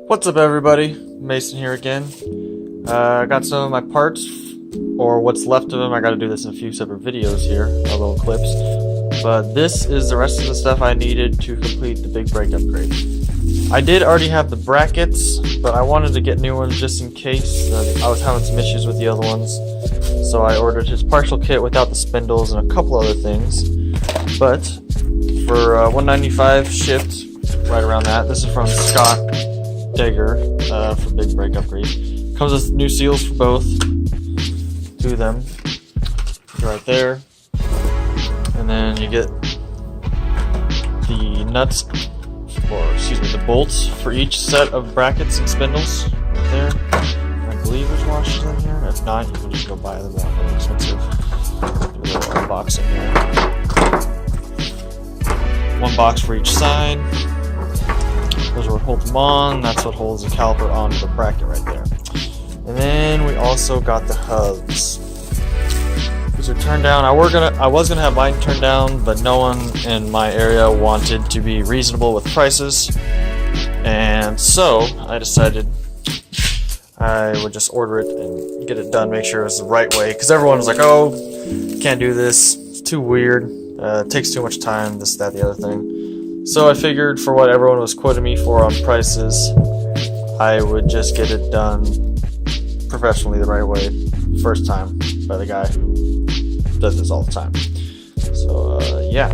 What's up, everybody? Mason here again. I got some of my parts, or what's left of them. I gotta do this in a few separate videos here, little clips. But this is the rest of the stuff I needed to complete the big brake upgrade. I did already have the brackets, but I wanted to get new ones just in case. I was having some issues with the other ones. So I ordered his partial kit without the spindles and a couple other things. But for $195 shipped, right around that. This is from Scott Degers for big brake upgrade. Comes with new seals for both. Two of them. Right there. And then you get the nuts, or excuse me, the bolts for each set of brackets and spindles. Right there. I believe there's washers in here. If not, you can just go buy them. They're not really expensive. Do a little unboxing here. One box for each side. Those are what hold them on. That's what holds the caliper onto the bracket right there. And then we also got the hubs. These are turned down. I was gonna have mine turned down, but no one in my area wanted to be reasonable with prices, and so I decided I would just order it and get it done. Make sure it's the right way, because everyone was like, "Oh, can't do this. It's too weird. It takes too much time. This, that, the other thing." So I figured for what everyone was quoting me for on prices, I would just get it done professionally the right way, first time, by the guy who does this all the time. So yeah,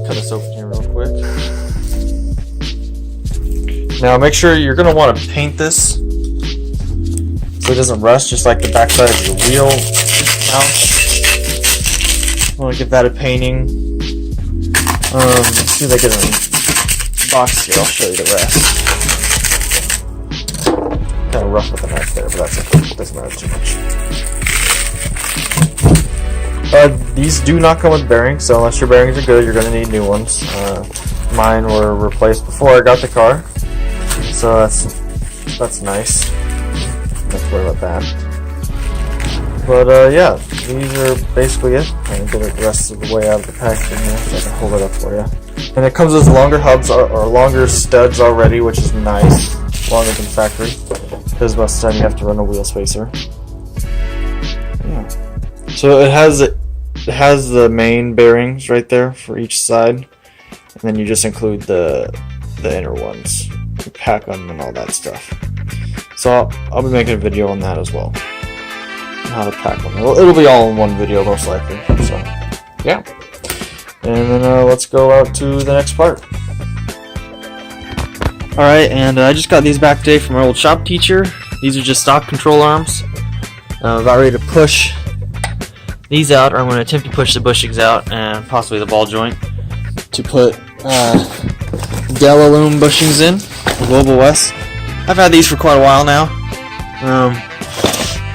cut this open here real quick. Now make sure you're going to want to paint this so it doesn't rust, just like the backside of your wheel mount. I want to give that a painting. As soon as I get in the box here, I'll show you the rest. Kind of rough with the knife there, but that's okay. It doesn't matter too much. These do not come with bearings, so unless your bearings are good, you're going to need new ones. Mine were replaced before I got the car, so that's nice. Don't worry about that. But yeah, these are basically it. I'm going to get the rest of the way out of the packaging here so I can hold it up for you. And it comes with longer hubs or longer studs already, which is nice. Longer than factory, because most of the time you have to run a wheel spacer. Yeah. So it has the main bearings right there for each side, and then you just include the inner ones. You pack them and all that stuff. So I'll be making a video on that as well. How to pack them. It'll be all in one video most likely. So yeah. And then let's go out to the next part. Alright, and I just got these back today from my old shop teacher. These are just stock control arms. I'm about ready to push these out, or I'm going to attempt to push the bushings out and possibly the ball joint to put Del-a-lum bushings in, the Global West. I've had these for quite a while now,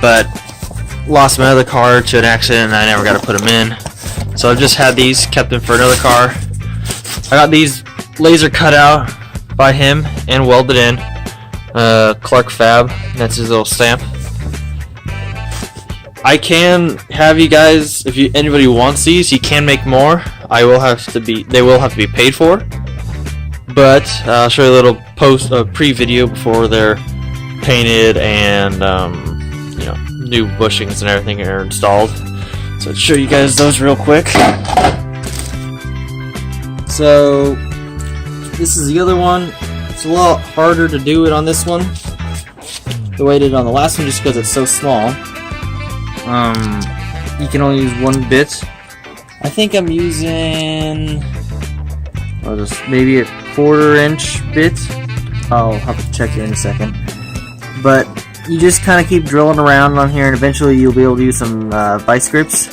but lost my other car to an accident and I never got to put them in. So I've just had these, kept them for another car. I got these laser cut out by him and welded in. Clark Fab, that's his little stamp. I can have you guys, if anybody wants these, he can make more. They will have to be paid for. But I'll show you a little pre-video before they're painted and new bushings and everything are installed. So I'll show you guys those real quick. So this is the other one. It's a lot harder to do it on this one the way I did it on the last one, just because it's so small. You can only use one bit. I think I'm using just maybe a 1/4 inch bit. I'll have to check it in a second. But you just kind of keep drilling around on here, and eventually you'll be able to use some vice grips,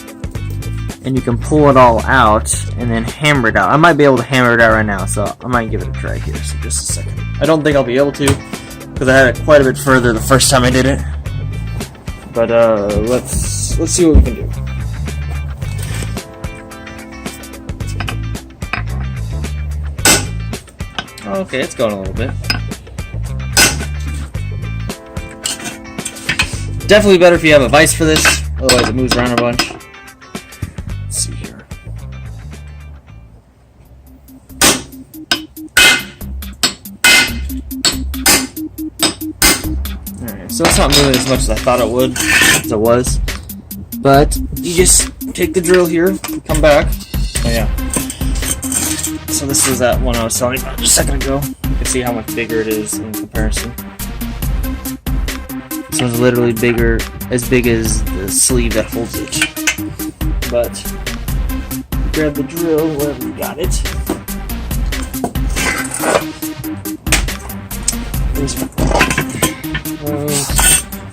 and you can pull it all out and then hammer it out. I might be able to hammer it out right now, so I might give it a try here. So just a second. I don't think I'll be able to, because I had it quite a bit further the first time I did it. But let's see what we can do. Okay, it's going a little bit. Definitely better if you have a vise for this, otherwise it moves around a bunch. Let's see here. So it's not moving as much as I thought it would, as it was. But you just take the drill here, come back. Oh yeah. So this is that one I was telling you about just a second ago. You can see how much bigger it is in comparison. This one's literally bigger, as big as the sleeve that holds it. But grab the drill wherever you got it.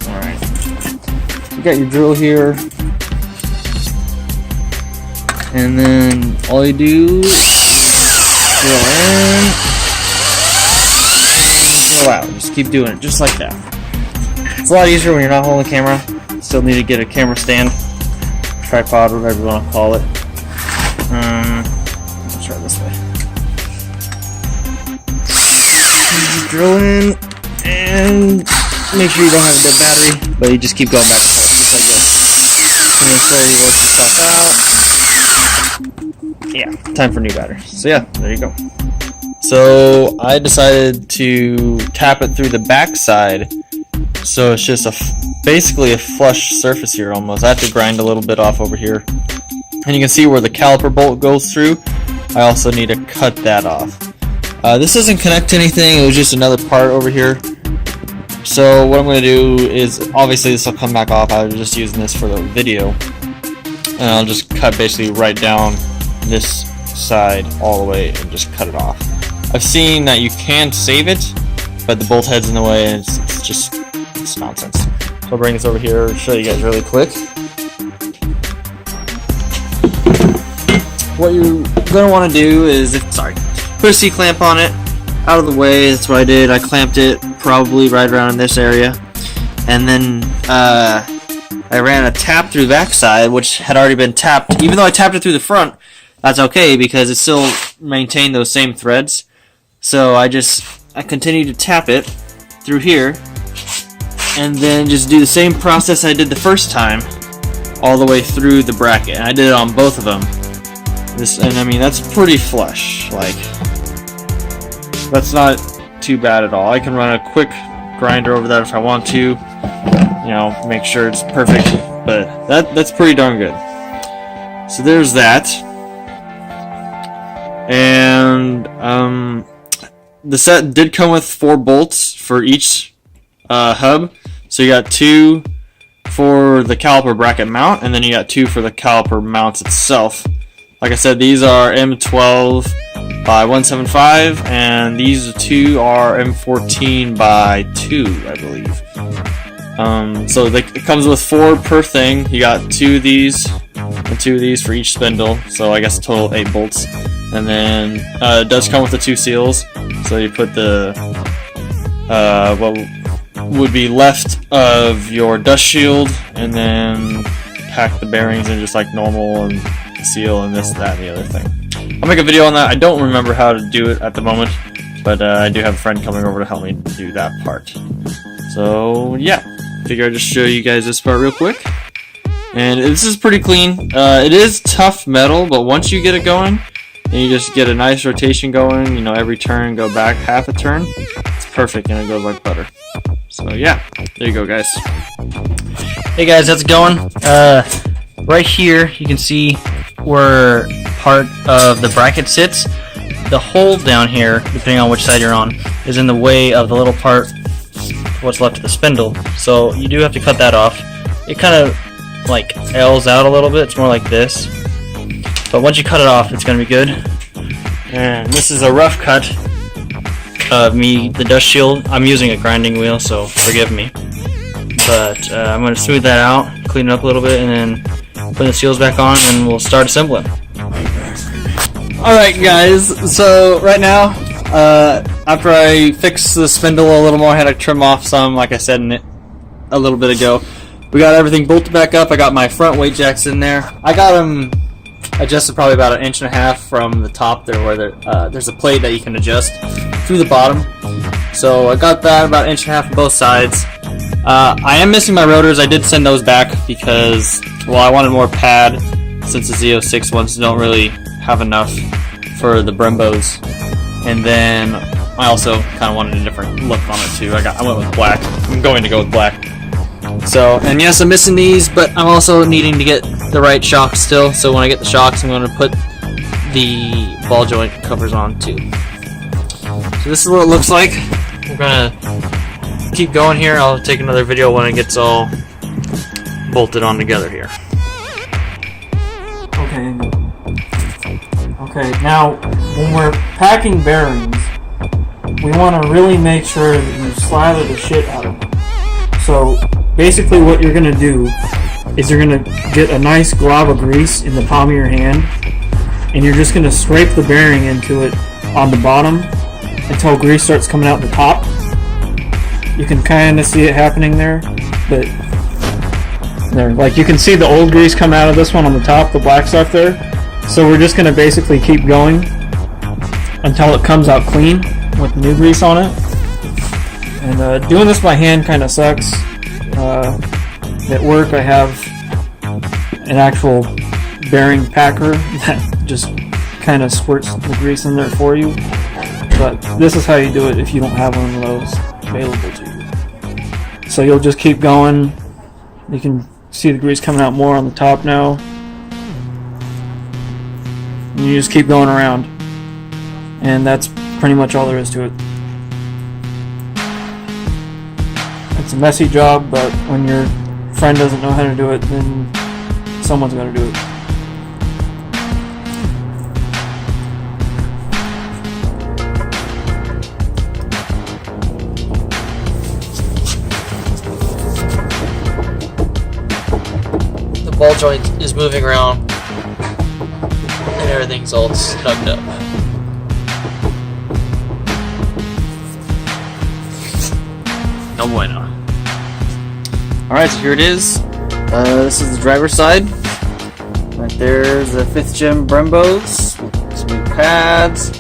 Alright. You got your drill here. And then all you do is drill in and drill out. Just keep doing it just like that. It's a lot easier when you're not holding the camera. Still need to get a camera stand, tripod, whatever you want to call it. Let's try it this way. Drill in and make sure you don't have a dead battery, but you just keep going back and forth, just like this. And then slowly work yourself out. Yeah, time for new battery. So yeah, there you go. So I decided to tap it through the back side, so it's just basically a flush surface here almost. I have to grind a little bit off over here, and you can see where the caliper bolt goes through. I also need to cut that off. This doesn't connect to anything, it was just another part over here. So what I'm going to do is, obviously this will come back off, I was just using this for the video. And I'll just cut basically right down this side all the way and just cut it off. I've seen that you can save it, but the bolt head's in the way and it's nonsense. So I'll bring this over here, show you guys really quick. What you're going to want to do is, put a C-clamp on it, out of the way. That's what I did. I clamped it probably right around in this area. And then I ran a tap through the backside, which had already been tapped. Even though I tapped it through the front, that's okay because it still maintained those same threads. So I continued to tap it through here, and then just do the same process I did the first time, all the way through the bracket. And I did it on both of them. And I mean, that's pretty flush. Like, that's not too bad at all. I can run a quick grinder over that if I want to, you know, make sure it's perfect. But that's pretty darn good. So there's that. And the set did come with 4 bolts for each hub. So you got 2 for the caliper bracket mount, and then you got 2 for the caliper mounts itself. Like I said, these are M12 by 175, and these 2 are M14 by 2, I believe. So it comes with 4 per thing. You got 2 of these and 2 of these for each spindle, so I guess a total of 8 bolts. And then it does come with the 2 seals, so you put the what would be left of your dust shield, and then pack the bearings in just like normal, and seal and this, that, and the other thing. I'll make a video on that. I don't remember how to do it at the moment, but I do have a friend coming over to help me do that part. So yeah, figure I'd just show you guys this part real quick. And this is pretty clean. It is tough metal, but once you get it going, and you just get a nice rotation going, you know, every turn go back half a turn, it's perfect and it goes like butter. So yeah, there you go, guys. Hey guys, how's it going? Right here you can see where part of the bracket sits. The hole down here, depending on which side you're on, is in the way of the little part, what's left of the spindle. So you do have to cut that off. It kind of like L's out a little bit. It's more like this. But once you cut it off, it's going to be good. And this is a rough cut of the dust shield. I'm using a grinding wheel, so forgive me. But I'm going to smooth that out, clean it up a little bit, and then put the seals back on, and we'll start assembling. Alright guys, so right now, after I fixed the spindle a little more, I had to trim off some, like I said a little bit ago. We got everything bolted back up. I got my front weight jacks in there. I got them adjusted probably about 1.5 inches from the top there, where there's a plate that you can adjust through the bottom. So I got that about 1.5 inches on both sides. I am missing my rotors. I did send those back because, well, I wanted more pad since the Z06 ones don't really have enough for the Brembos. And then I also kind of wanted a different look on it too. I went with black. I'm going to go with black. So, and yes, I'm missing these, but I'm also needing to get the right shocks still. So when I get the shocks, I'm going to put the ball joint covers on too. So this is what it looks like. We're gonna keep going here. I'll take another video when it gets all bolted on together here. Okay, now when we're packing bearings, we want to really make sure that you slather the shit out of them. So basically what you're going to do is you're going to get a nice glob of grease in the palm of your hand, and you're just going to scrape the bearing into it on the bottom until grease starts coming out the top. You can kind of see it happening there, but there, like you can see the old grease come out of this one on the top, the black stuff there. So we're just going to basically keep going until it comes out clean with new grease on it. And doing this by hand kind of sucks. At work I have an actual bearing packer that just kind of squirts the grease in there for you. But this is how you do it if you don't have one of those available to you. So you'll just keep going. You can see the grease coming out more on the top now. And you just keep going around. And that's pretty much all there is to it. It's a messy job, but when your friend doesn't know how to do it, then someone's going to do it. The ball joint is moving around and everything's all snugged up. No bueno. Alright, so here it is. This is the driver's side. Right there's the 5th gen Brembos. Some new pads.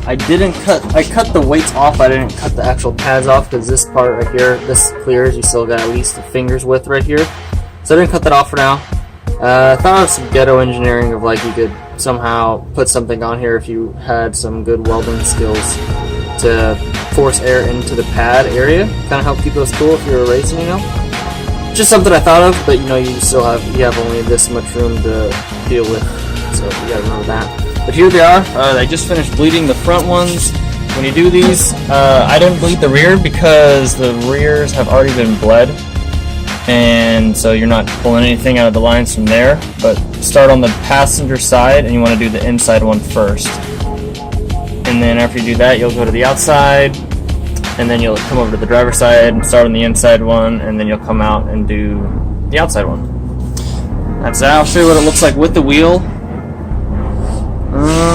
I cut the weights off. I didn't cut the actual pads off because this part right here, this clears. You still got at least the fingers width right here. So I didn't cut that off for now. I thought of some ghetto engineering of like you could somehow put something on here if you had some good welding skills to force air into the pad area. Kind of help keep those cool if you're racing, you know. Just something I thought of, but you know you have only this much room to deal with, so you gotta remember that. But here they are. I just finished bleeding the front ones. When you do these, I didn't bleed the rear because the rears have already been bled, and so you're not pulling anything out of the lines from there. But start on the passenger side, and you want to do the inside one first. And then after you do that, you'll go to the outside, and then you'll come over to the driver's side and start on the inside one, and then you'll come out and do the outside one. That's it. I'll show you what it looks like with the wheel.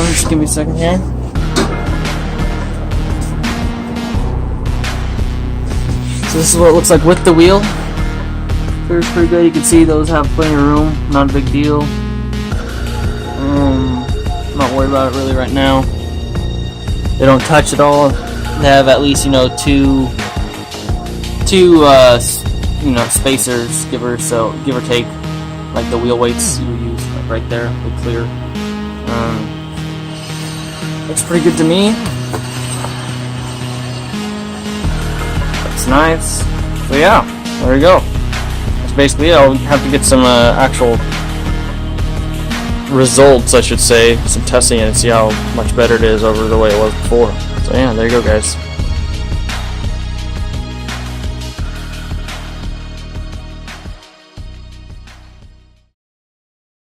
Just give me a second here. So this is what it looks like with the wheel. Clears pretty good. You can see those have plenty of room. Not a big deal. Not worried about it really right now. They don't touch at all. They have at least, you know, two spacers, give or take, like the wheel weights you use right there. They clear. Looks pretty good to me. It's nice. So yeah, there you go. That's basically it. I'll have to get some actual results, I should say, some testing and see how much better it is over the way it was before. So yeah, there you go, guys.